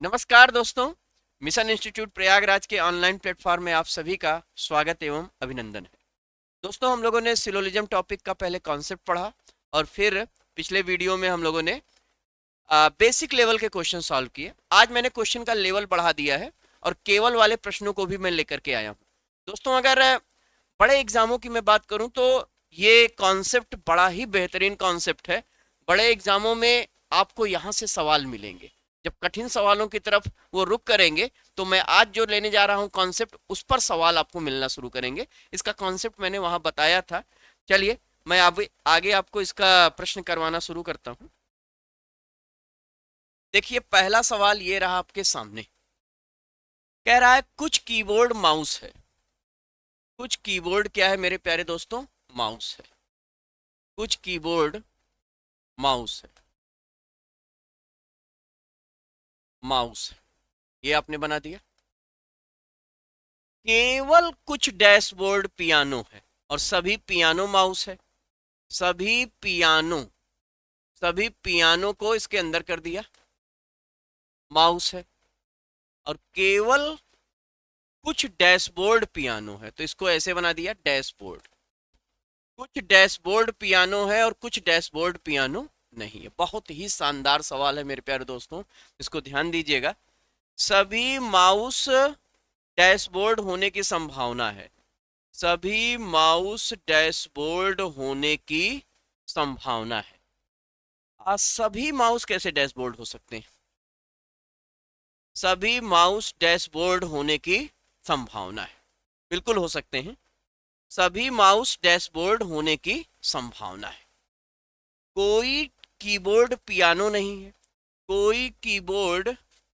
नमस्कार दोस्तों। Mission institute Prayagraj के ऑनलाइन प्लेटफॉर्म में आप सभी का स्वागत एवं अभिनंदन है। दोस्तों, हम लोगों ने सिलोजिज्म टॉपिक का पहले कॉन्सेप्ट पढ़ा और फिर पिछले वीडियो में हम लोगों ने बेसिक लेवल के क्वेश्चन सॉल्व किए। आज मैंने क्वेश्चन का लेवल बढ़ा दिया है और केवल वाले प्रश्नों को भी मैं लेकर के आया हूँ। दोस्तों, अगर बड़े एग्जामों की मैं बात करूं तो ये कॉन्सेप्ट बड़ा ही बेहतरीन कॉन्सेप्ट है। बड़े एग्जामों में आपको यहाँ से सवाल मिलेंगे। जब कठिन सवालों की तरफ वो रुख करेंगे तो मैं आज जो लेने जा रहा हूँ कॉन्सेप्ट, उस पर सवाल आपको मिलना शुरू करेंगे। इसका कॉन्सेप्ट मैंने वहां बताया था। चलिए, मैं अब आगे आपको इसका प्रश्न करवाना शुरू करता हूँ। देखिए, पहला सवाल ये रहा आपके सामने। कह रहा है कुछ कीबोर्ड माउस है। कुछ कीबोर्ड क्या है मेरे प्यारे दोस्तों? माउस है। कुछ कीबोर्ड माउस है। माउस है, ये आपने बना दिया। केवल कुछ डैशबोर्ड पियानो है और सभी पियानो माउस है। सभी पियानो सभी पियानो को इसके अंदर कर दिया, माउस है। और केवल कुछ डैशबोर्ड पियानो है तो इसको ऐसे बना दिया, डैशबोर्ड। कुछ डैशबोर्ड पियानो है और कुछ डैशबोर्ड पियानो नहीं है। बहुत ही शानदार सवाल है मेरे प्यारे दोस्तों, इसको ध्यान दीजिएगा। सभी माउस डैशबोर्ड होने की संभावना है। सभी माउस डैशबोर्ड होने की संभावना है। आज सभी माउस कैसे डैशबोर्ड हो सकते हैं? सभी माउस डैशबोर्ड होने की संभावना है, बिल्कुल हो सकते हैं। सभी माउस डैशबोर्ड होने की संभावना है। कोई कीबोर्ड पियानो नहीं है। कोई कीबोर्ड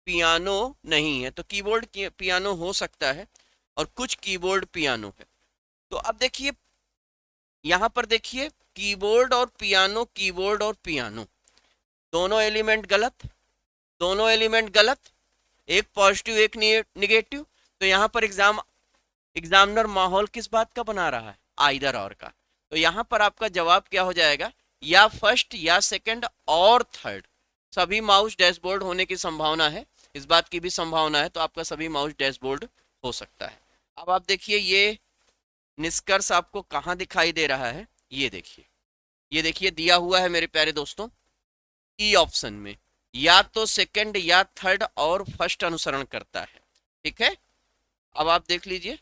पियानो नहीं है तो कीबोर्ड पियानो हो सकता है और कुछ कीबोर्ड पियानो है। तो अब देखिए, यहां पर देखिए, कीबोर्ड और पियानो, कीबोर्ड और पियानो, दोनों एलिमेंट गलत। दोनों एलिमेंट गलत, एक पॉजिटिव एक निगेटिव। तो यहां पर एग्जामिनर माहौल किस बात का बना रहा है? आइदर और का। तो यहां पर आपका जवाब क्या हो जाएगा? या फर्स्ट या सेकंड और थर्ड। सभी माउस डैशबोर्ड होने की संभावना है, इस बात की भी संभावना है, तो आपका सभी माउस डैशबोर्ड हो सकता है। अब आप देखिए, ये निष्कर्ष आपको कहां दिखाई दे रहा है? ये देखिए, ये देखिए दिया हुआ है मेरे प्यारे दोस्तों, ई ऑप्शन में। या तो सेकंड या थर्ड और फर्स्ट अनुसरण करता है। ठीक है, अब आप देख लीजिए,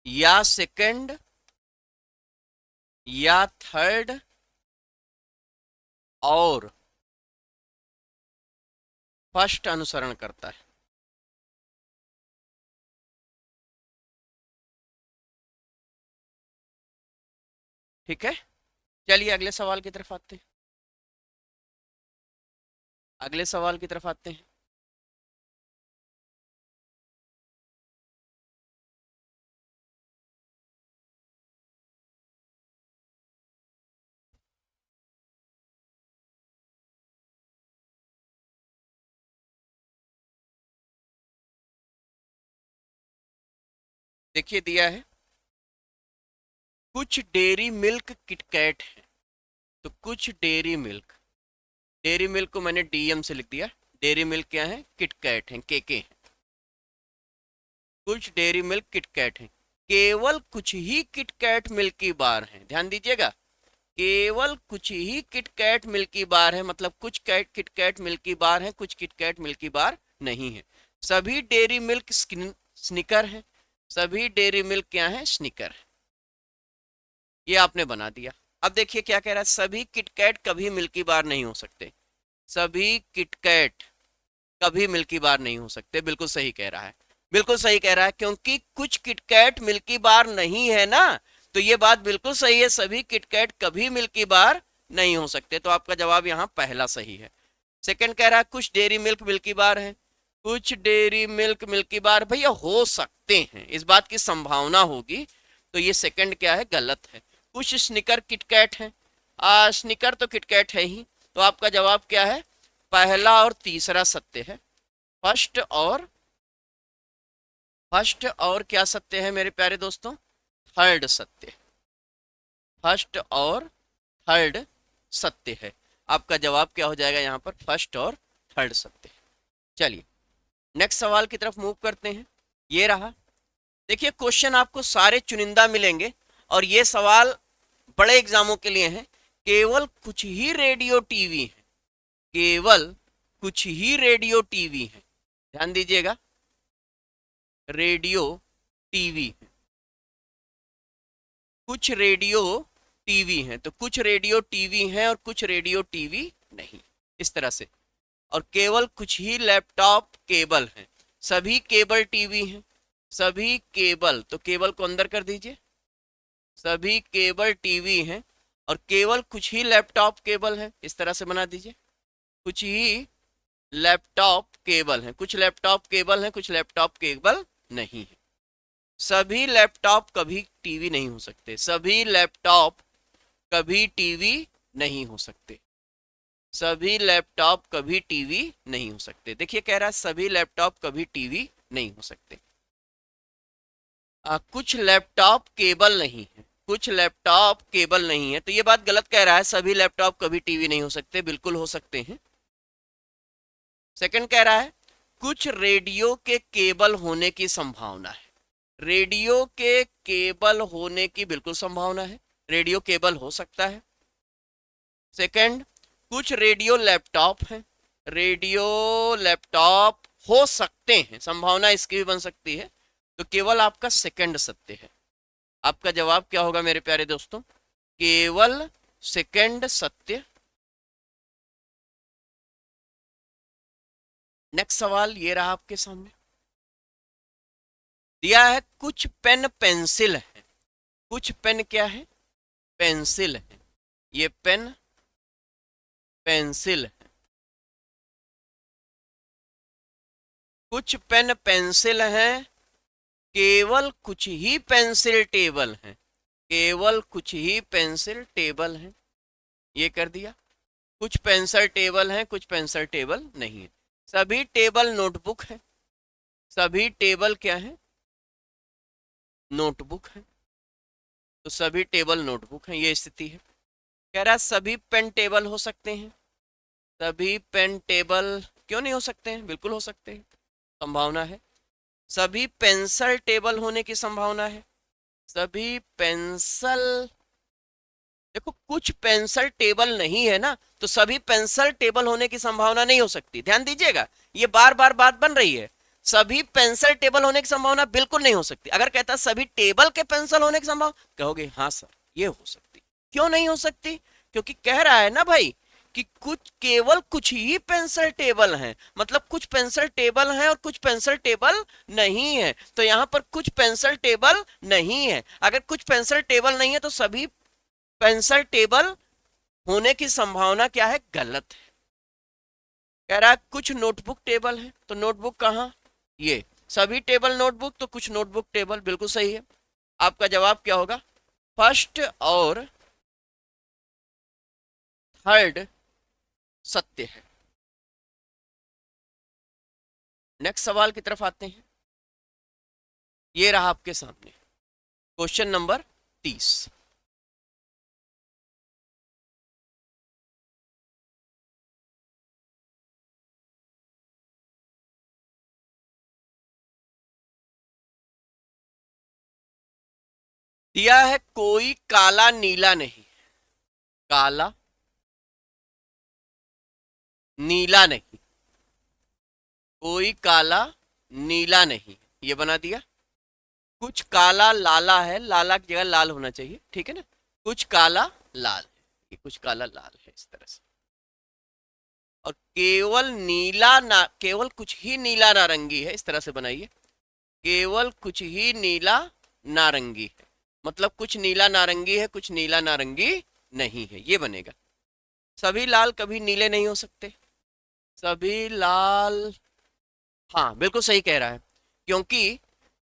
या सेकंड या थर्ड और फर्स्ट अनुसरण करता है। ठीक है, चलिए अगले सवाल की तरफ आते हैं। अगले सवाल की तरफ आते हैं। देखिए, दिया है कुछ डेयरी मिल्क किटकैट है। तो कुछ डेयरी मिल्क को मैंने डीएम से लिख दिया। डेयरी मिल्क क्या है? किटकैट है, केके है। कुछ डेयरी मिल्क किटकैट है। केवल कुछ ही किटकैट मिल्की बार है, ध्यान दीजिएगा। केवल कुछ ही किटकैट मिल्की बार है, मतलब कुछ किटकैट मिल्की बार है, कुछ किटकैट मिल्की बार नहीं है। सभी डेयरी मिल्क स्निकर है। सभी डेयरी मिल्क क्या है? स्निकर है। ये आपने बना दिया। अब देखिए क्या कह रहा है, सभी किटकैट कभी मिल्की बार नहीं हो सकते। सभी किटकैट कभी मिल्की बार नहीं हो सकते, बिल्कुल सही कह रहा है। बिल्कुल सही कह रहा है, क्योंकि कुछ किटकैट मिल्की बार नहीं है ना। तो ये बात बिल्कुल सही है, सभी किटकैट कभी मिल्की बार नहीं हो सकते। तो आपका जवाब यहाँ पहला सही है। सेकंड कह रहा है कुछ डेयरी मिल्क मिल्की बार है। कुछ डेयरी मिल्क मिल्की बार भैया हो सकते हैं, इस बात की संभावना होगी। तो ये सेकंड क्या है? गलत है। कुछ स्निकर किटकैट है। स्निकर तो किटकैट है ही। तो आपका जवाब क्या है? पहला और तीसरा सत्य है। फर्स्ट और क्या सत्य है मेरे प्यारे दोस्तों? थर्ड सत्य। फर्स्ट और थर्ड सत्य है। आपका जवाब क्या हो जाएगा यहाँ पर? फर्स्ट और थर्ड सत्य। चलिए नेक्स्ट सवाल की तरफ मूव करते हैं। ये रहा। देखिए क्वेश्चन आपको सारे चुनिंदा मिलेंगे और ये सवाल बड़े एग्जामों के लिए हैं। केवल कुछ ही रेडियो टीवी है, केवल कुछ ही रेडियो टीवी है, ध्यान दीजिएगा, रेडियो टीवी है, कुछ रेडियो टीवी हैं, तो कुछ रेडियो टीवी हैं और कुछ रेडियो टीवी नहीं, इस तरह से। और केवल कुछ ही लैपटॉप केबल हैं, सभी केबल टीवी हैं, सभी केबल, तो केबल को अंदर कर दीजिए, सभी केबल टीवी हैं और केवल कुछ ही लैपटॉप केबल है, इस तरह से बना दीजिए, कुछ ही लैपटॉप केबल हैं, कुछ लैपटॉप केबल हैं, कुछ लैपटॉप केबल नहीं है। सभी लैपटॉप कभी टीवी नहीं हो सकते, सभी लैपटॉप कभी टीवी नहीं हो सकते, सभी लैपटॉप कभी टीवी नहीं हो सकते। देखिए कह रहा है सभी लैपटॉप कभी टीवी नहीं हो सकते। कुछ लैपटॉप केबल नहीं है, कुछ लैपटॉप केबल नहीं है, तो ये बात गलत कह रहा है, सभी लैपटॉप कभी टीवी नहीं हो सकते, बिल्कुल हो सकते हैं। सेकंड कह रहा है कुछ रेडियो के केबल होने की संभावना है, रेडियो के केबल होने की बिल्कुल संभावना है, रेडियो केबल हो सकता है। सेकंड कुछ रेडियो लैपटॉप हैं, रेडियो लैपटॉप हो सकते हैं, संभावना इसकी भी बन सकती है, तो केवल आपका सेकंड सत्य है। आपका जवाब क्या होगा मेरे प्यारे दोस्तों? केवल सेकंड सत्य। नेक्स्ट सवाल ये रहा आपके सामने, दिया है कुछ पेन पेंसिल है, कुछ पेन क्या है? पेंसिल है, ये पेन पेंसिल है, कुछ पेन पेंसिल हैं, केवल कुछ ही पेंसिल टेबल हैं, केवल कुछ ही पेंसिल टेबल हैं, ये कर दिया। कुछ पेंसिल टेबल हैं, कुछ पेंसिल टेबल नहीं है। सभी टेबल नोटबुक है, सभी टेबल क्या है? नोटबुक है, तो सभी टेबल नोटबुक हैं, ये स्थिति है। कह रहा है सभी पेन टेबल हो सकते हैं, सभी पेन टेबल क्यों नहीं हो सकते हैं? बिल्कुल हो सकते हैं, संभावना है। सभी पेंसिल टेबल होने की संभावना है, सभी पेंसिल, देखो कुछ पेंसिल टेबल नहीं है ना, तो सभी पेंसिल टेबल होने की संभावना नहीं हो सकती, ध्यान दीजिएगा, ये बार बार बात बन रही है। सभी पेंसिल टेबल होने की संभावना बिल्कुल नहीं हो सकती। अगर कहता सभी टेबल के पेंसिल होने की संभावना, कहोगे हाँ सर ये हो सकती, क्यों नहीं हो सकती? क्योंकि कह रहा है ना भाई कि कुछ केवल कुछ ही पेंसिल टेबल हैं, मतलब कुछ पेंसिल टेबल हैं और कुछ पेंसिल टेबल नहीं है, तो यहां पर कुछ पेंसिल टेबल नहीं है। अगर कुछ पेंसिल टेबल नहीं है तो सभी पेंसिल टेबल होने की संभावना क्या है? गलत है। कह रहा है कुछ नोटबुक टेबल है, तो नोटबुक कहाँ? ये सभी टेबल नोटबुक, तो कुछ नोटबुक टेबल, बिल्कुल सही है। आपका जवाब क्या होगा? फर्स्ट और थर्ड सत्य है। नेक्स्ट सवाल की तरफ आते हैं। ये रहा आपके सामने क्वेश्चन नंबर 30। दिया है कोई काला नीला नहीं, काला नीला नहीं, कोई काला नीला नहीं, ये बना दिया। कुछ काला लाला है, लाला की जगह लाल होना चाहिए, ठीक है ना, कुछ काला लाल है, ये कुछ काला लाल है, इस तरह से। और केवल नीला ना, केवल कुछ ही नीला नारंगी है, इस तरह से बनाइए, केवल कुछ ही नीला नारंगी है, मतलब कुछ नीला नारंगी है, कुछ नीला नारंगी नहीं है, ये बनेगा। सभी लाल कभी नीले नहीं हो सकते, सभी लाल, हाँ बिल्कुल सही कह रहा है, क्योंकि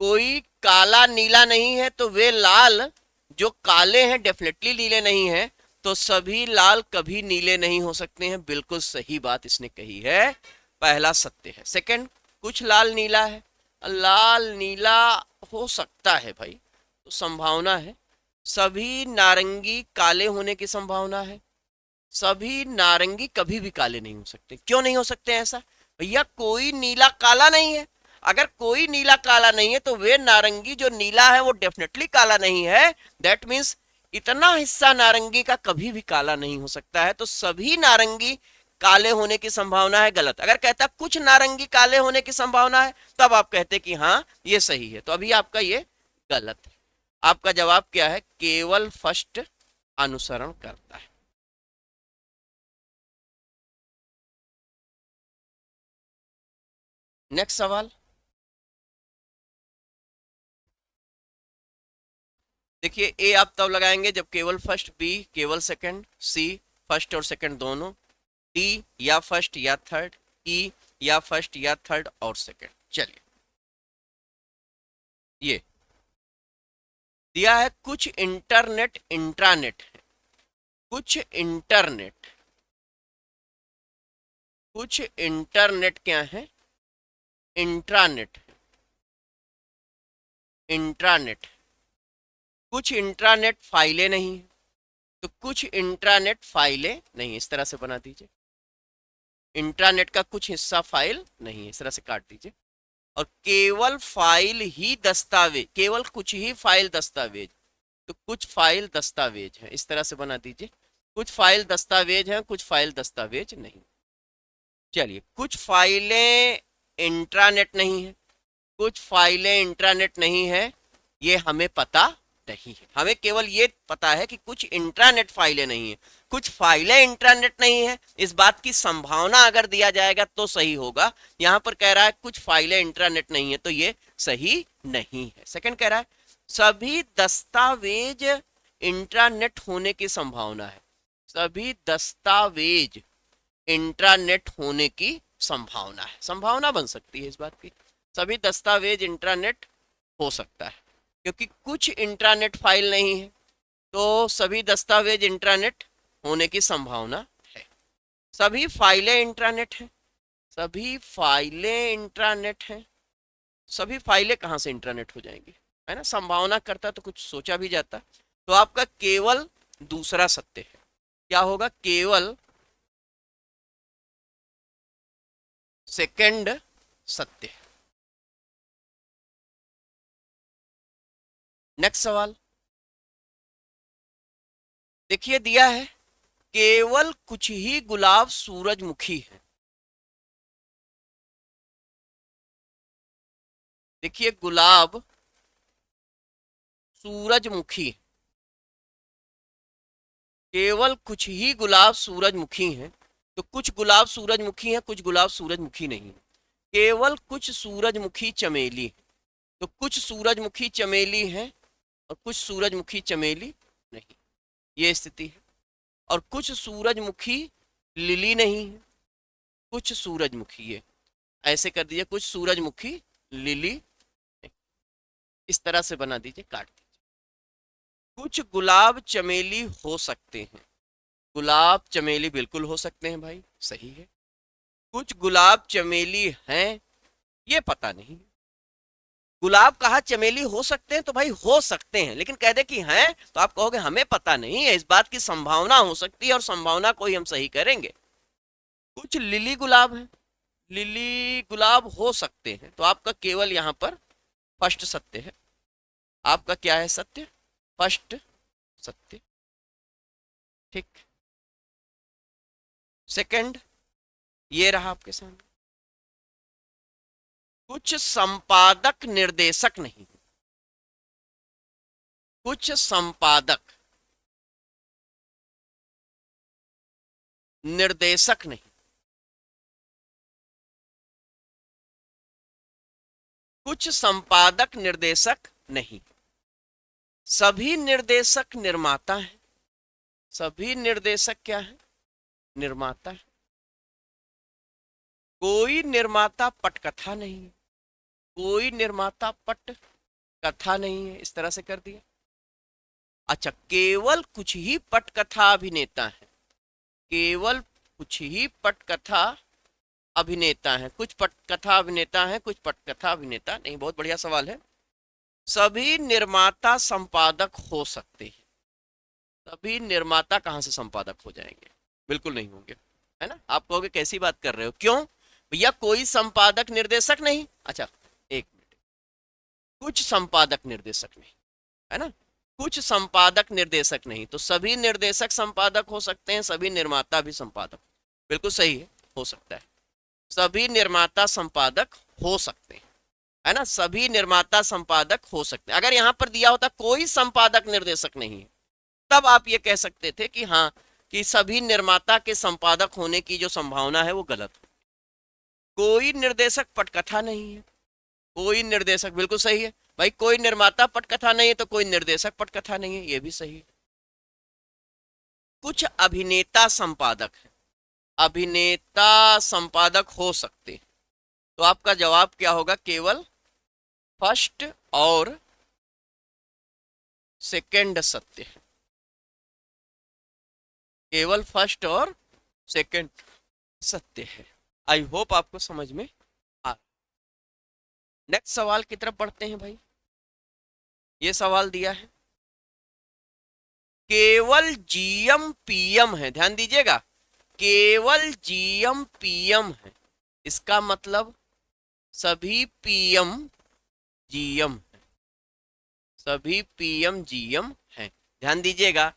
कोई काला नीला नहीं है तो वे लाल जो काले हैं डेफिनेटली नीले नहीं है, तो सभी लाल कभी नीले नहीं हो सकते हैं, बिल्कुल सही बात इसने कही है, पहला सत्य है। सेकंड, कुछ लाल नीला है, लाल नीला हो सकता है भाई, तो संभावना है। सभी नारंगी काले होने की संभावना है, सभी नारंगी कभी भी काले नहीं हो सकते। क्यों नहीं हो सकते ऐसा? भैया कोई नीला काला नहीं है। अगर कोई नीला काला नहीं है तो वे नारंगी जो नीला है वो डेफिनेटली काला नहीं है। दैट मीन्स इतना हिस्सा नारंगी का कभी भी काला नहीं हो सकता है। तो सभी नारंगी काले होने की संभावना है, गलत। अगर कहता कुछ नारंगी काले होने की संभावना है तब आप कहते कि हाँ ये सही है। तो अभी आपका ये गलत है। आपका जवाब क्या है? केवल फर्स्ट अनुसरण करता है। नेक्स्ट सवाल देखिए, ए आप तब लगाएंगे जब केवल फर्स्ट, बी केवल सेकंड, सी फर्स्ट और सेकंड दोनों, डी या फर्स्ट या थर्ड, ई या फर्स्ट या थर्ड और सेकंड। चलिए, ये दिया है कुछ इंटरनेट इंट्रानेट है। कुछ इंटरनेट, कुछ इंटरनेट क्या है? Intranet, intranet. कुछ इंट्रानेट फाइलें नहीं है, तो कुछ इंट्रानेट फाइलें नहीं, इस तरह से बना दीजिए। इंट्रानेट का कुछ हिस्सा फाइल नहीं है, इस तरह से काट दीजिए। और केवल फाइल ही दस्तावेज, केवल कुछ ही फाइल दस्तावेज, तो कुछ फाइल दस्तावेज है, इस तरह से बना दीजिए। कुछ फाइल दस्तावेज हैं, कुछ फाइल दस्तावेज नहीं। चलिए, कुछ फाइलें इंट्रानेट नहीं है, कुछ फाइलें इंट्रानेट नहीं है, ये हमें पता नहीं है। हमें केवल ये पता है कि कुछ इंट्रानेट फाइलें नहीं है, कुछ फाइलें इंट्रानेट नहीं है। इस बात की संभावना अगर दिया जाएगा तो सही होगा। यहां पर कह रहा है कुछ फाइलें इंट्रानेट नहीं है, तो ये सही नहीं है। सेकंड कह रहा है सभी दस्तावेज इंट्रानेट होने की संभावना है। सभी दस्तावेज इंट्रानेट होने की संभावना है, संभावना बन सकती है इस बात की। सभी दस्तावेज इंट्रानेट हो सकता है, क्योंकि कुछ इंट्रानेट फाइल नहीं है, तो सभी दस्तावेज इंट्रानेट होने की संभावना है। सभी फाइलें इंट्रानेट हैं, सभी फाइलें इंट्रानेट हैं। सभी फाइलें कहाँ से इंट्रानेट हो जाएंगी, है ना? संभावना करता तो कुछ सोचा भी जाता। तो आपका केवल दूसरा सत्य है। क्या होगा? केवल सेकंड सत्य है। नेक्स्ट सवाल देखिए, दिया है केवल कुछ ही गुलाब सूरजमुखी है। देखिए, गुलाब सूरजमुखी, केवल कुछ ही गुलाब सूरजमुखी हैं। तो कुछ गुलाब सूरजमुखी हैं, कुछ गुलाब सूरजमुखी नहीं है। केवल कुछ सूरजमुखी चमेली है। तो कुछ सूरजमुखी चमेली है और कुछ सूरजमुखी चमेली नहीं, ये स्थिति है। और कुछ सूरजमुखी लिली नहीं है, कुछ सूरजमुखी, ये ऐसे कर दीजिए, कुछ सूरजमुखी लिली नहीं। इस तरह से बना दीजिए, काट दीजिए। कुछ गुलाब चमेली हो सकते हैं। गुलाब चमेली बिल्कुल हो सकते हैं भाई, सही है। कुछ गुलाब चमेली हैं, ये पता नहीं। गुलाब कहा चमेली हो सकते हैं, तो भाई हो सकते हैं, लेकिन कह दे कि हैं तो आप कहोगे हमें पता नहीं है। इस बात की संभावना हो सकती है और संभावना को ही हम सही करेंगे। कुछ लिली गुलाब है, लिली गुलाब हो सकते हैं, तो आपका केवल यहां पर फर्स्ट सत्य है। आपका क्या है सत्य? फर्स्ट सत्य, ठीक। सेकंड ये रहा आपके सामने। कुछ संपादक निर्देशक नहीं, कुछ संपादक निर्देशक नहीं, कुछ संपादक निर्देशक नहीं। सभी निर्देशक निर्माता हैं। सभी निर्देशक क्या है? निर्माता है। कोई निर्माता पटकथा नहीं है, कोई निर्माता पटकथा नहीं है, इस तरह से कर दिया। अच्छा, केवल कुछ ही पटकथा अभिनेता है। केवल कुछ ही पटकथा अभिनेता है, कुछ पटकथा अभिनेता है, कुछ पटकथा अभिनेता नहीं। बहुत बढ़िया सवाल है। सभी निर्माता संपादक हो सकते हैं। सभी निर्माता कहां से संपादक हो जाएंगे? बिल्कुल नहीं होंगे, है ना। आप कहोगे कैसी बात कर रहे हो, क्यों भैया, कोई संपादक निर्देशक नहीं। अच्छा, एक मिनट, कुछ संपादक निर्देशक नहीं, है ना, कुछ संपादक निर्देशक नहीं, तो सभी निर्देशक संपादक हो सकते हैं, सभी निर्माता भी संपादक, बिल्कुल सही है, हो सकता है, सभी निर्माता संपादक हो सकते हैं, है ना, सभी निर्माता संपादक हो सकते हैं। अगर यहां पर दिया होता कोई संपादक निर्देशक नहीं है, तब आप ये कह सकते थे कि हाँ, कि सभी निर्माता के संपादक होने की जो संभावना है वो गलत है। कोई निर्देशक पटकथा नहीं है, कोई निर्देशक, बिल्कुल सही है भाई, कोई निर्माता पटकथा नहीं है तो कोई निर्देशक पटकथा नहीं है, ये भी सही है। कुछ अभिनेता संपादक है, अभिनेता संपादक हो सकते, तो आपका जवाब क्या होगा, केवल फर्स्ट और सेकंड सत्य है, केवल फर्स्ट और सेकंड सत्य है। आई होप आपको समझ में आ। नेक्स्ट सवाल की तरफ बढ़ते हैं भाई। ये सवाल दिया है, केवल जीएम पीएम है, ध्यान दीजिएगा, केवल जीएम पीएम है, इसका मतलब सभी पीएम जीएम है, सभी पीएम जीएम है, ध्यान दीजिएगा।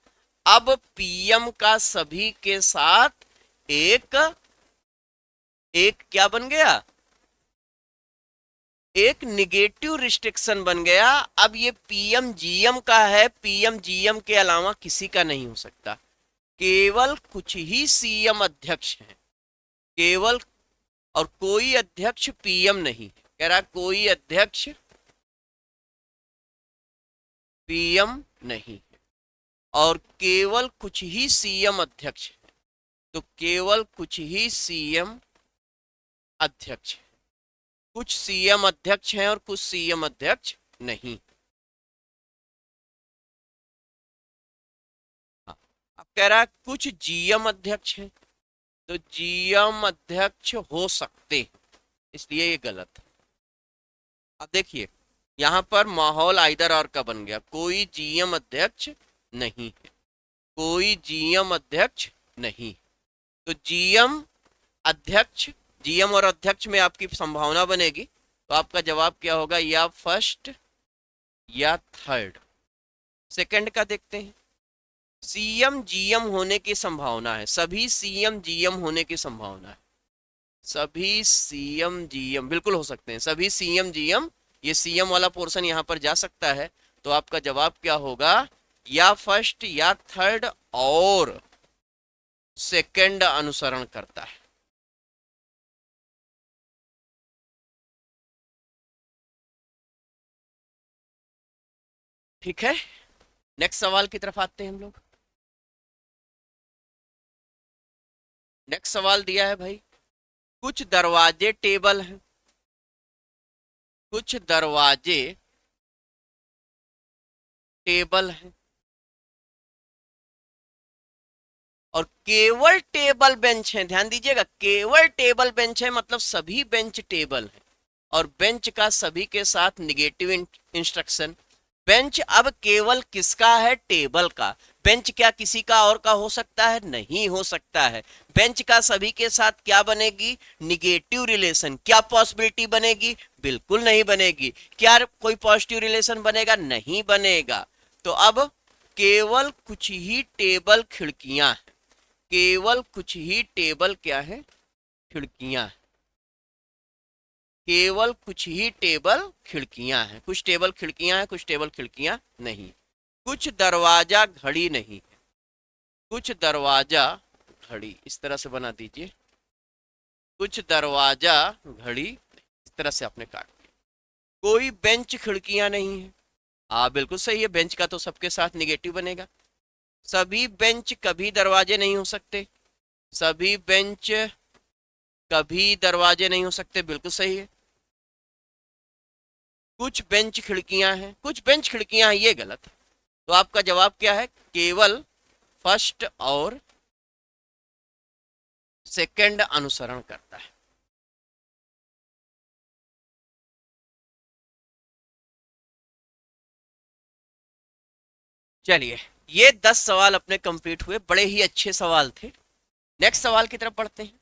अब पीएम का सभी के साथ एक एक क्या बन गया, एक निगेटिव रिस्ट्रिक्शन बन गया। अब ये पीएम जीएम का है, पीएम जीएम के अलावा किसी का नहीं हो सकता, केवल कुछ ही सीएम अध्यक्ष हैं, केवल, और कोई अध्यक्ष पीएम नहीं, कह रहा कोई अध्यक्ष पीएम नहीं, और केवल कुछ ही सीएम अध्यक्ष है, तो केवल कुछ ही सीएम अध्यक्ष, कुछ सीएम अध्यक्ष हैं और कुछ सीएम अध्यक्ष नहीं। हाँ, अब कह रहा है कुछ जीएम अध्यक्ष हैं, तो जीएम अध्यक्ष हो सकते हैं, इसलिए ये गलत है। अब देखिए, यहां पर माहौल आइदर और का बन गया, कोई जीएम अध्यक्ष नहीं है, कोई जीएम अध्यक्ष नहीं, तो जीएम अध्यक्ष, जीएम और अध्यक्ष में आपकी संभावना बनेगी, तो आपका जवाब क्या होगा, या फर्स्ट या थर्ड। सेकंड का देखते हैं, सीएम जीएम होने की संभावना है, सभी सीएम जीएम होने की संभावना है, सभी सीएम जीएम बिल्कुल हो सकते हैं, सभी सीएम जीएम, ये सीएम वाला पोर्शन यहां पर जा सकता है, तो आपका जवाब क्या होगा, या फर्स्ट या थर्ड और सेकंड अनुसरण करता है। ठीक है, नेक्स्ट सवाल की तरफ आते हैं हम लोग। नेक्स्ट सवाल दिया है भाई, कुछ दरवाजे टेबल हैं, कुछ दरवाजे टेबल हैं, और केवल टेबल बेंच हैं, ध्यान दीजिएगा, केवल टेबल बेंच है, मतलब सभी बेंच टेबल हैं, और बेंच का सभी के साथ निगेटिव इंस्ट्रक्शन। बेंच अब केवल किसका है, टेबल का। बेंच क्या किसी का और का हो सकता है, नहीं हो सकता है। बेंच का सभी के साथ क्या बनेगी, निगेटिव रिलेशन। क्या पॉसिबिलिटी बनेगी, बिल्कुल नहीं बनेगी। क्या कोई पॉजिटिव रिलेशन बनेगा, नहीं बनेगा। तो अब केवल कुछ ही टेबल खिड़कियां हैं, केवल कुछ ही टेबल क्या है, खिड़कियां, केवल कुछ ही टेबल खिड़कियां हैं, कुछ टेबल खिड़कियां हैं, कुछ टेबल खिड़कियां नहीं। कुछ दरवाजा घड़ी नहीं है, कुछ दरवाजा घड़ी, इस तरह से बना दीजिए, कुछ दरवाजा घड़ी, इस तरह से आपने काट दिया। कोई बेंच खिड़कियां नहीं है, हाँ बिल्कुल सही है, बेंच का तो सबके साथ निगेटिव बनेगा। सभी बेंच कभी दरवाजे नहीं हो सकते, सभी बेंच कभी दरवाजे नहीं हो सकते, बिल्कुल सही है। कुछ बेंच खिड़कियां हैं, कुछ बेंच खिड़कियां हैं, ये गलत है। तो आपका जवाब क्या है, केवल फर्स्ट और सेकंड अनुसरण करता है। चलिए, ये 10 सवाल अपने कंप्लीट हुए, बड़े ही अच्छे सवाल थे। नेक्स्ट सवाल की तरफ बढ़ते हैं।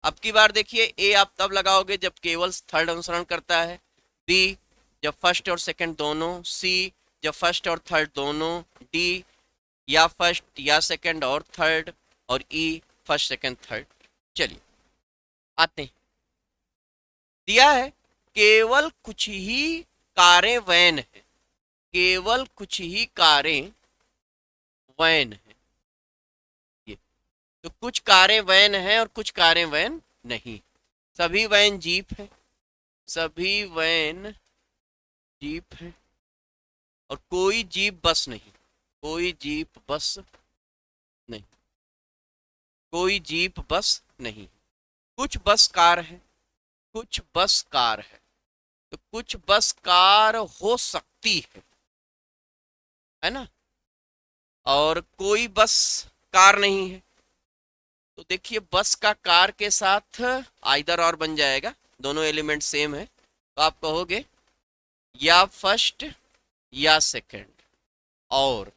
अब की बार देखिए, ए आप तब लगाओगे जब केवल थर्ड अनुसरण करता है, बी जब फर्स्ट और सेकंड दोनों, सी जब फर्स्ट और थर्ड दोनों, डी या फर्स्ट या सेकंड और थर्ड, और ई फर्स्ट सेकंड थर्ड। चलिए आते हैं। दिया है केवल कुछ ही कारें वैन है, केवल कुछ ही कारें वैन है। ये तो कुछ कारें वैन है और कुछ कारें वैन नहीं। सभी वैन जीप है, सभी वैन जीप है, और कोई जीप बस नहीं, कोई जीप बस नहीं, कोई जीप बस नहीं। कुछ बस कार है, कुछ बस कार है, तो कुछ बस कार हो सकती है ना, और कोई बस कार नहीं है। तो देखिए बस का कार के साथ आइदर और बन जाएगा, दोनों एलिमेंट सेम है, तो आप कहोगे या फर्स्ट या सेकंड। और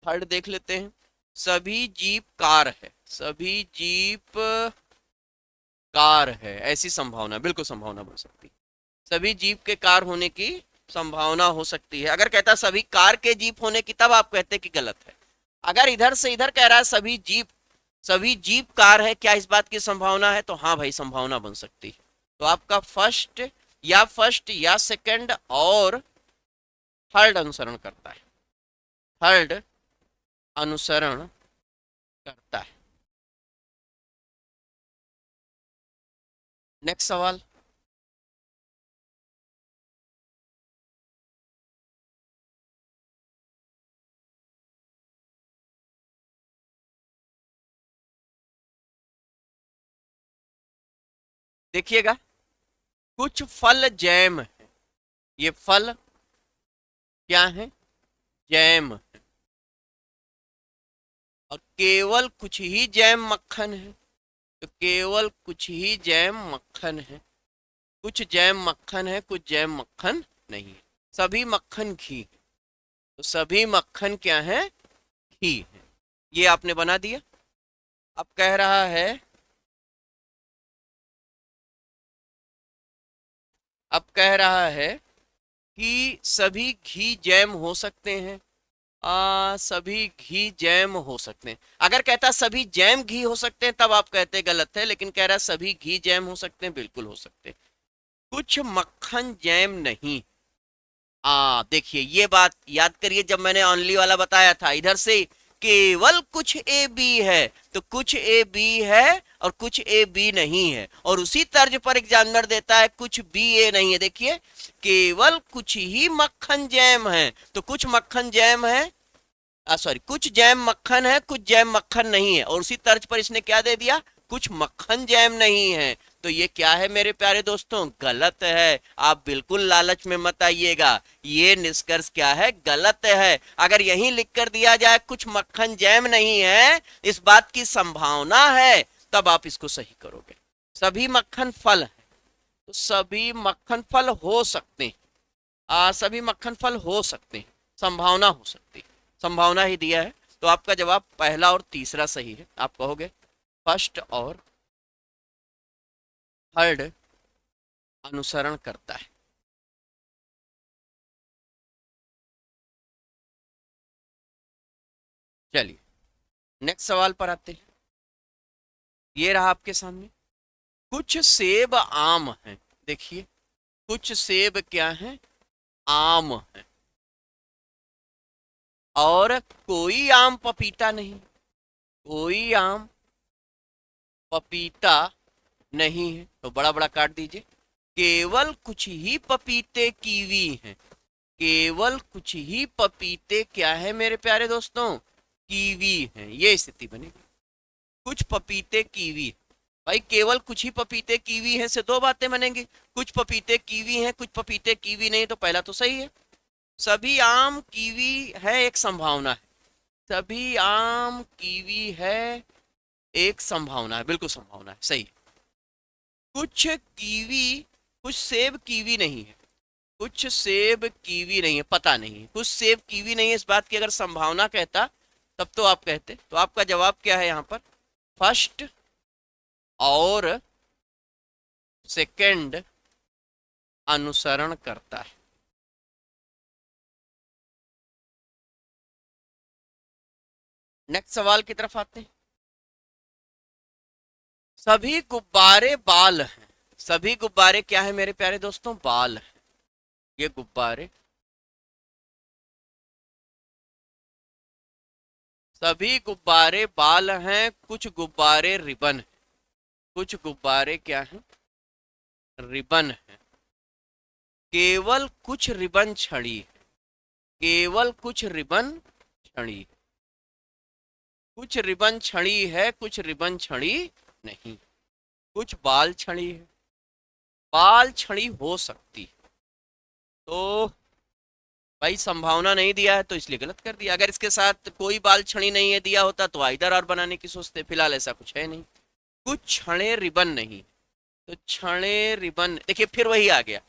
थर्ड देख लेते हैं, सभी जीप कार है, सभी जीप कार है, ऐसी संभावना, बिल्कुल संभावना बन सकती है। सभी जीप के कार होने की संभावना हो सकती है। अगर कहता सभी कार के जीप होने की, तब आप कहते कि गलत है। अगर इधर से इधर कह रहा है सभी जीप कार है, क्या इस बात की संभावना है, तो हाँ भाई संभावना बन सकती है। तो आपका फर्स्ट या सेकंड और थर्ड अनुसरण करता है, थर्ड अनुसरण करता है। नेक्स्ट सवाल। देखिएगा, कुछ फल जैम है, ये फल क्या है, जैम है, और केवल कुछ ही जैम मक्खन है, तो केवल कुछ ही जैम मक्खन है। कुछ जैम मक्खन है, कुछ जैम मक्खन नहीं है। सभी मक्खन घी है, तो सभी मक्खन क्या है, घी है। ये आपने बना दिया। अब कह रहा है, अब कह रहा है कि सभी घी जैम हो सकते हैं। सभी घी जैम हो सकते हैं। अगर कहता सभी जैम घी हो सकते हैं, तब आप कहते गलत है, लेकिन कह रहा है सभी घी जैम हो सकते हैं, बिल्कुल हो सकते हैं। कुछ मक्खन जैम नहीं। देखिए ये बात याद करिए, जब मैंने ऑनली वाला बताया था, इधर से केवल कुछ ए बी है, तो कुछ ए बी है और कुछ ए बी नहीं है, और उसी तर्ज पर एग्जामिनर देता है कुछ बी ए नहीं है। देखिए केवल कुछ ही मक्खन जैम है, तो कुछ मक्खन जैम है, सॉरी कुछ जैम मक्खन है, कुछ जैम मक्खन नहीं है, और उसी तर्ज पर इसने क्या दे दिया, कुछ मक्खन जैम नहीं है। तो ये क्या है मेरे प्यारे दोस्तों, गलत है। आप बिल्कुल लालच में मत आइएगा, ये निष्कर्ष क्या है, गलत है। अगर यही लिख कर दिया जाए कुछ मक्खन जैम नहीं है, इस बात की संभावना है, तब आप इसको सही करोगे। सभी मक्खन फल है, तो सभी मक्खन फल हो सकते हैं। सभी मक्खन फल हो सकते हैं, संभावना हो सकती है, संभावना ही दिया है। तो आपका जवाब पहला और तीसरा सही है। आप कहोगे फर्स्ट और थर्ड अनुसरण करता है। चलिए नेक्स्ट सवाल पर आते हैं। ये रहा आपके सामने, कुछ सेब आम है। देखिए कुछ सेब क्या है, आम है, और कोई आम पपीता नहीं, कोई आम पपीता नहीं है, तो बड़ा बड़ा काट दीजिए। केवल कुछ ही पपीते कीवी हैं, केवल कुछ ही पपीते क्या है मेरे प्यारे दोस्तों, कीवी हैं। ये स्थिति बनेगी, कुछ पपीते कीवी। भाई केवल कुछ ही पपीते कीवी हैं से दो बातें बनेंगी, कुछ पपीते कीवी हैं, कुछ पपीते कीवी नहीं, तो पहला तो सही है। सभी आम कीवी है, एक संभावना है, सभी आम कीवी है, एक संभावना है, बिल्कुल संभावना है, सही। कुछ कीवी, कुछ सेब कीवी नहीं है, कुछ सेब कीवी नहीं है, पता नहीं है, कुछ सेब कीवी नहीं है, इस बात की अगर संभावना कहता तब तो आप कहते। तो आपका जवाब क्या है यहाँ पर? फर्स्ट और सेकंड अनुसरण करता है। नेक्स्ट सवाल की तरफ आते हैं। सभी गुब्बारे बाल हैं। सभी गुब्बारे क्या है मेरे प्यारे दोस्तों? बाल हैं। ये गुब्बारे, सभी गुब्बारे बाल हैं, कुछ गुब्बारे रिबन हैं। कुछ गुब्बारे क्या हैं? रिबन है। केवल कुछ रिबन छड़ी है। केवल कुछ रिबन छड़ी है। कुछ रिबन छड़ी है, कुछ रिबन छड़ी नहीं। कुछ बाल छड़ी है। बाल छड़ी हो सकती है। तो भाई संभावना नहीं दिया है तो इसलिए गलत कर दिया। अगर इसके साथ कोई बाल छड़ी नहीं है दिया होता तो आइदर और बनाने की सोचते। फिलहाल ऐसा कुछ है नहीं। कुछ छड़े रिबन नहीं। तो छड़े रिबन, देखिए फिर वही आ गया।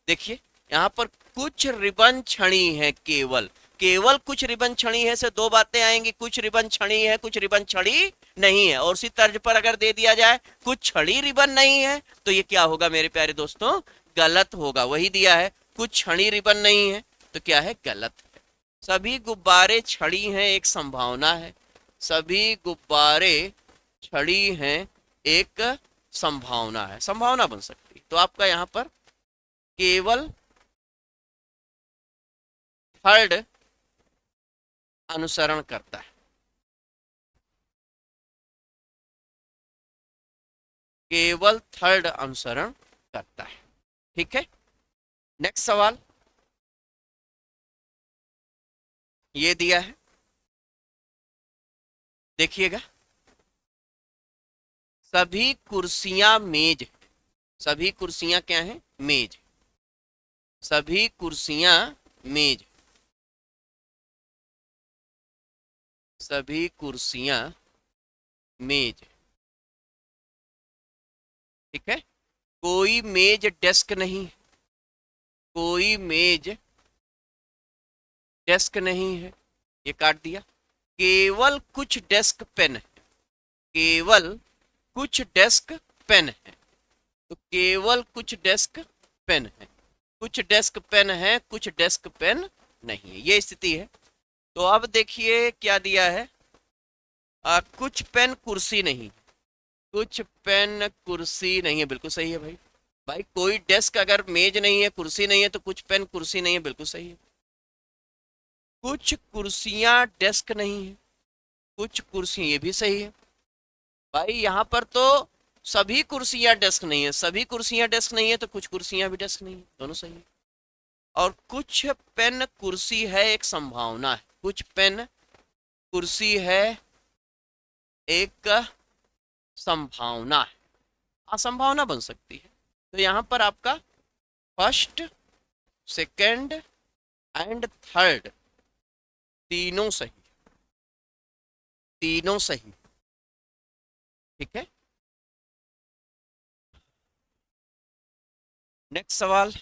देखिए यहाँ पर कुछ रिबन छड़ी है। केवल केवल कुछ रिबन छड़ी है से दो बातें आएंगी। कुछ रिबन छड़ी है, कुछ रिबन छड़ी नहीं है। और उसी तर्ज पर अगर दे दिया जाए कुछ छड़ी रिबन नहीं है तो ये क्या होगा मेरे प्यारे दोस्तों? गलत होगा। वही दिया है कुछ छड़ी रिबन नहीं है तो क्या है? गलत है। सभी गुब्बारे छड़ी हैं एक संभावना है। सभी गुब्बारे छड़ी हैं एक संभावना है। संभावना बन सकती है। तो आपका यहाँ पर केवल थर्ड अनुसरण करता है। केवल थर्ड अनुसरण करता है। ठीक है। नेक्स्ट सवाल ये दिया है, देखिएगा। सभी कुर्सियां मेज। सभी कुर्सियां क्या हैं? मेज। सभी कुर्सियां मेज। सभी कुर्सियां मेज। ठीक है। कोई मेज डेस्क नहीं। कोई मेज डेस्क नहीं है। ये काट दिया। केवल कुछ डेस्क पेन है। केवल कुछ डेस्क पेन है। तो केवल कुछ डेस्क पेन है। कुछ डेस्क पेन है, कुछ डेस्क पेन नहीं है। ये स्थिति है। तो अब देखिए क्या दिया है। कुछ पेन कुर्सी नहीं। कुछ पेन कुर्सी नहीं है, बिल्कुल सही है भाई। भाई कोई डेस्क अगर मेज नहीं है, कुर्सी नहीं है तो कुछ पेन कुर्सी नहीं है, बिल्कुल सही है। कुछ कुर्सियां डेस्क नहीं है। कुछ कुर्सी, ये भी सही है भाई। यहाँ पर तो सभी कुर्सियां डेस्क नहीं है। सभी कुर्सियां डेस्क नहीं है तो कुछ कुर्सियां भी डेस्क नहीं है, दोनों सही है। और कुछ पेन कुर्सी है एक संभावना है। कुछ पेन कुर्सी है एक संभावना है। असंभावना बन सकती है। तो यहाँ पर आपका फर्स्ट, सेकंड एंड थर्ड तीनों सही। तीनों सही। ठीक है। नेक्स्ट सवाल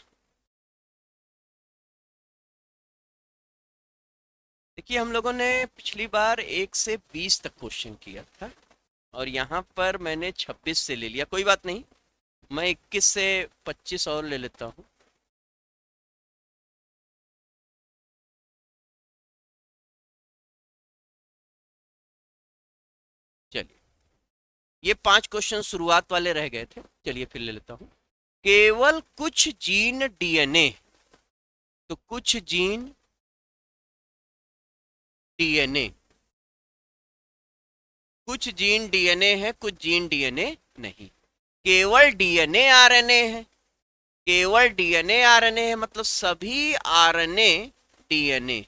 देखिए। हम लोगों ने पिछली बार 1 से 20 तक क्वेश्चन किया था और यहाँ पर मैंने 26 से ले लिया। कोई बात नहीं, मैं 21 से 25 और ले लेता हूँ। चलिए, ये 5 क्वेश्चन शुरुआत वाले रह गए थे। चलिए फिर ले लेता हूँ। केवल कुछ जीन डीएनए। तो कुछ जीन डीएनए। कुछ जीन डीएनए है, कुछ जीन डीएनए नहीं। केवल डीएनए आरएनए है। केवल डीएनए आरएनए है मतलब सभी आरएनए डीएनए।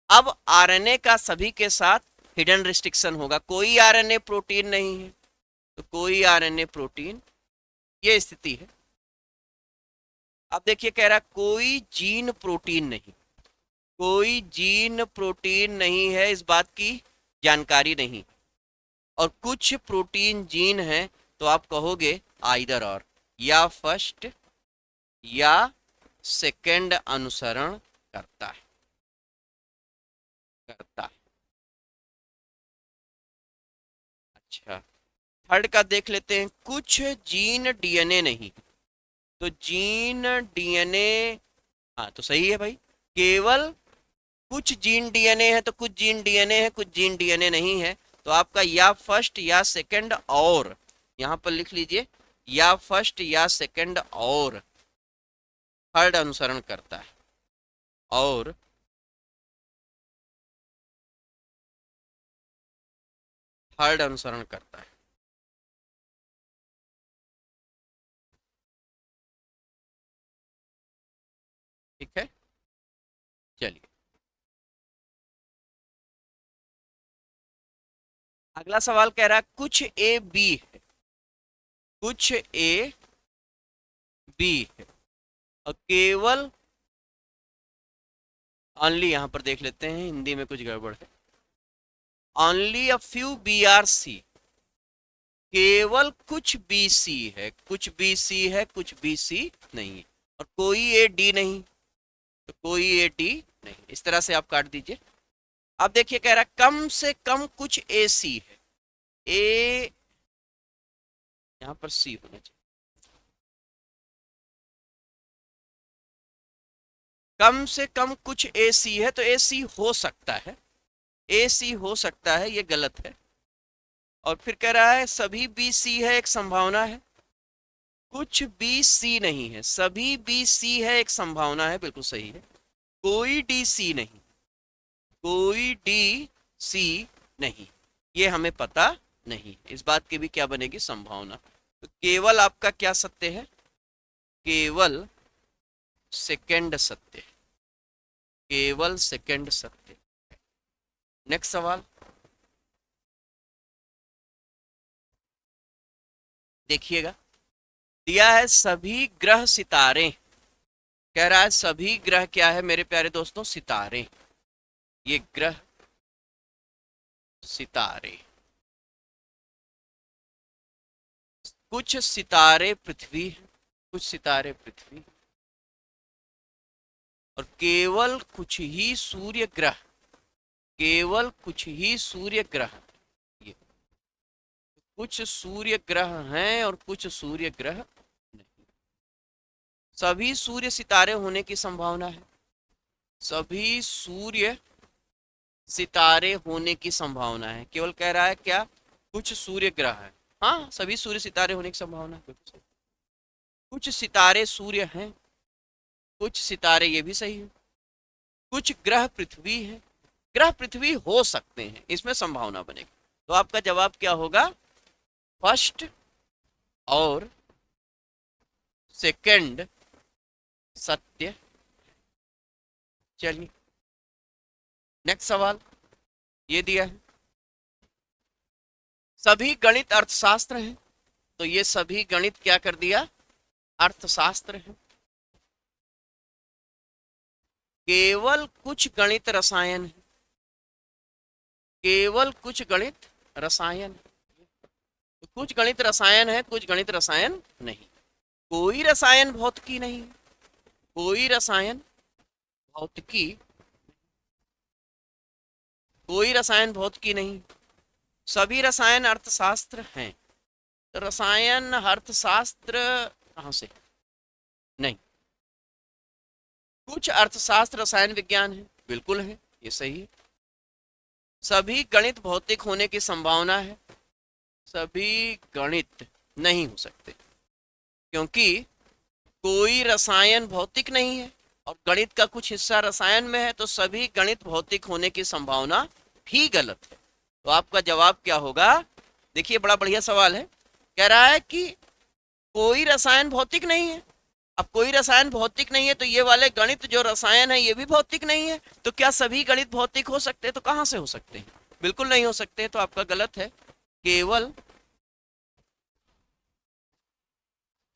अब आरएनए का सभी के साथ हिडन रिस्ट्रिक्शन होगा। कोई आरएनए प्रोटीन नहीं है तो कोई आरएनए प्रोटीन, ये स्थिति है। अब देखिए कह रहा कोई जीन प्रोटीन नहीं। कोई जीन प्रोटीन नहीं है, इस बात की जानकारी नहीं। और कुछ प्रोटीन जीन है तो आप कहोगे आइदर और, या फर्स्ट या सेकंड अनुसरण करता है। करता है। अच्छा, थर्ड का देख लेते हैं, कुछ जीन डीएनए नहीं। तो जीन डीएनए, हाँ तो सही है भाई। केवल कुछ जीन डीएनए है तो कुछ जीन डीएनए है, कुछ जीन डीएनए नहीं है। तो आपका या फर्स्ट या सेकंड और, यहां पर लिख लीजिए, या फर्स्ट या सेकंड और थर्ड अनुसरण करता है, और थर्ड अनुसरण करता है। ठीक है, चलिए अगला सवाल कह रहा है कुछ ए बी है, कुछ ए बी है और केवल, ऑनली यहां पर देख लेते हैं, हिंदी में कुछ गड़बड़ है। Only a few B R C, केवल कुछ बी सी है, कुछ बी सी है, कुछ बी सी नहीं है, और कोई ए डी नहीं, तो कोई ए डी नहीं। इस तरह से आप काट दीजिए। अब देखिए कह रहा है कम से कम कुछ ए सी है, ए यहां पर सी होना चाहिए, कम से कम कुछ ए सी है, तो ए सी हो सकता है, ए सी हो सकता है, ये गलत है। और फिर कह रहा है सभी बी सी है, एक संभावना है, कुछ बी सी नहीं है, सभी बी सी है, एक संभावना है, बिल्कुल सही है। कोई डी सी नहीं, कोई डी सी नहीं, ये हमें पता नहीं, इस बात की भी क्या बनेगी, संभावना। तो केवल आपका क्या सत्य है, केवल सेकंड सत्य है, केवल सेकंड सत्य। नेक्स्ट सवाल देखिएगा, दिया है सभी ग्रह सितारे, कह रहा है सभी ग्रह क्या है मेरे प्यारे दोस्तों, सितारे, ये ग्रह सितारे, कुछ सितारे पृथ्वी है, कुछ सितारे पृथ्वी, और केवल कुछ ही सूर्य ग्रह, केवल कुछ ही सूर्य ग्रह, ये कुछ सूर्य ग्रह हैं और कुछ सूर्य ग्रह नहीं। सभी सूर्य सितारे होने की संभावना है, सभी सूर्य सितारे होने की संभावना है, केवल कह रहा है क्या, कुछ सूर्य ग्रह है, हाँ सभी सूर्य सितारे होने की संभावना है, कुछ सितारे सूर्य हैं, कुछ सितारे, ये भी सही है, कुछ ग्रह पृथ्वी है, ग्रह पृथ्वी हो सकते हैं, इसमें संभावना बनेगी। तो आपका जवाब क्या होगा, फर्स्ट और सेकंड सत्य। चलिए नेक्स्ट सवाल, ये दिया है सभी गणित अर्थशास्त्र हैं, तो ये सभी गणित क्या कर दिया, अर्थशास्त्र है। केवल कुछ गणित रसायन है, केवल कुछ गणित रसायन, तो कुछ गणित रसायन है, कुछ गणित रसायन नहीं। कोई रसायन भौतिकी नहीं, कोई रसायन भौतिकी, कोई रसायन भौतिकी नहीं, सभी रसायन अर्थशास्त्र हैं। तो रसायन अर्थशास्त्र कहां से, नहीं, कुछ अर्थशास्त्र रसायन विज्ञान है, बिल्कुल है, ये सही है। सभी गणित भौतिक होने की संभावना है, सभी गणित नहीं हो सकते, क्योंकि कोई रसायन भौतिक नहीं है और गणित का कुछ हिस्सा रसायन में है, तो सभी गणित भौतिक होने की संभावना भी गलत है। तो आपका जवाब क्या होगा, देखिए बड़ा बढ़िया सवाल है, कह रहा है कि कोई रसायन भौतिक नहीं है। अब कोई रसायन भौतिक नहीं है तो ये वाले गणित जो रसायन है ये भी भौतिक नहीं है, तो क्या सभी गणित भौतिक हो सकते हैं, तो कहां से हो सकते हैं, बिल्कुल नहीं हो सकते, तो आपका गलत है, केवल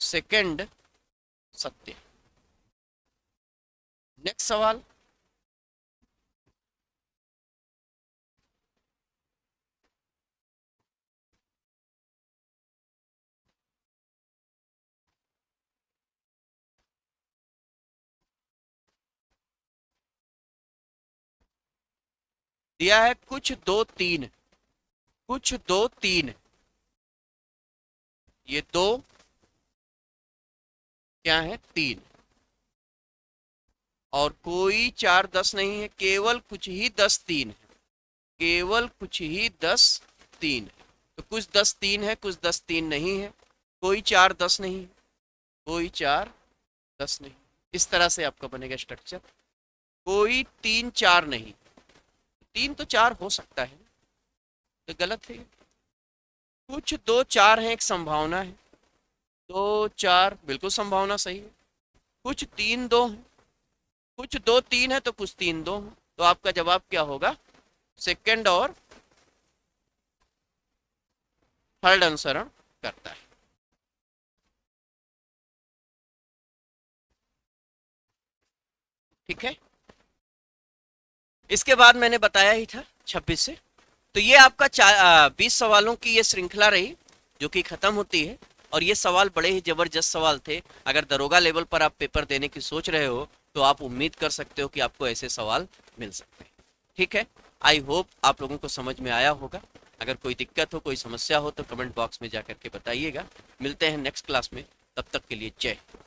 सेकंड सत्य। नेक्स्ट सवाल, दिया है कुछ दो तीन, कुछ दो तीन, ये 2 क्या है 3, और कोई 4 10 नहीं है, केवल कुछ ही 10 3 है, केवल कुछ ही 10 3 है। तो कुछ 10 3 है, कुछ 10 3 नहीं है, कोई 4 10 नहीं है, कोई 4 10 नहीं। इस तरह से आपका बनेगा स्ट्रक्चर। कोई 3 4 नहीं, 3 तो 4 हो सकता है, तो गलत है। कुछ 2 4 है, एक संभावना है, 2 4 बिल्कुल संभावना सही है। कुछ 3 2 है, कुछ 2 3 है, तो कुछ 3 2 है। तो आपका जवाब क्या होगा? सेकंड और थर्ड अनुसरण करता है। ठीक है, इसके बाद मैंने बताया ही था 26 से। तो ये आपका 20 सवालों की ये श्रृंखला रही जो कि खत्म होती है। और ये सवाल बड़े ही जबरदस्त सवाल थे। अगर दरोगा लेवल पर आप पेपर देने की सोच रहे हो तो आप उम्मीद कर सकते हो कि आपको ऐसे सवाल मिल सकते हैं। ठीक है, आई होप आप लोगों को समझ में आया होगा। अगर कोई दिक्कत हो, कोई समस्या हो तो कमेंट बॉक्स में जाकर के बताइएगा। मिलते हैं नेक्स्ट क्लास में, तब तक के लिए जय हिंद।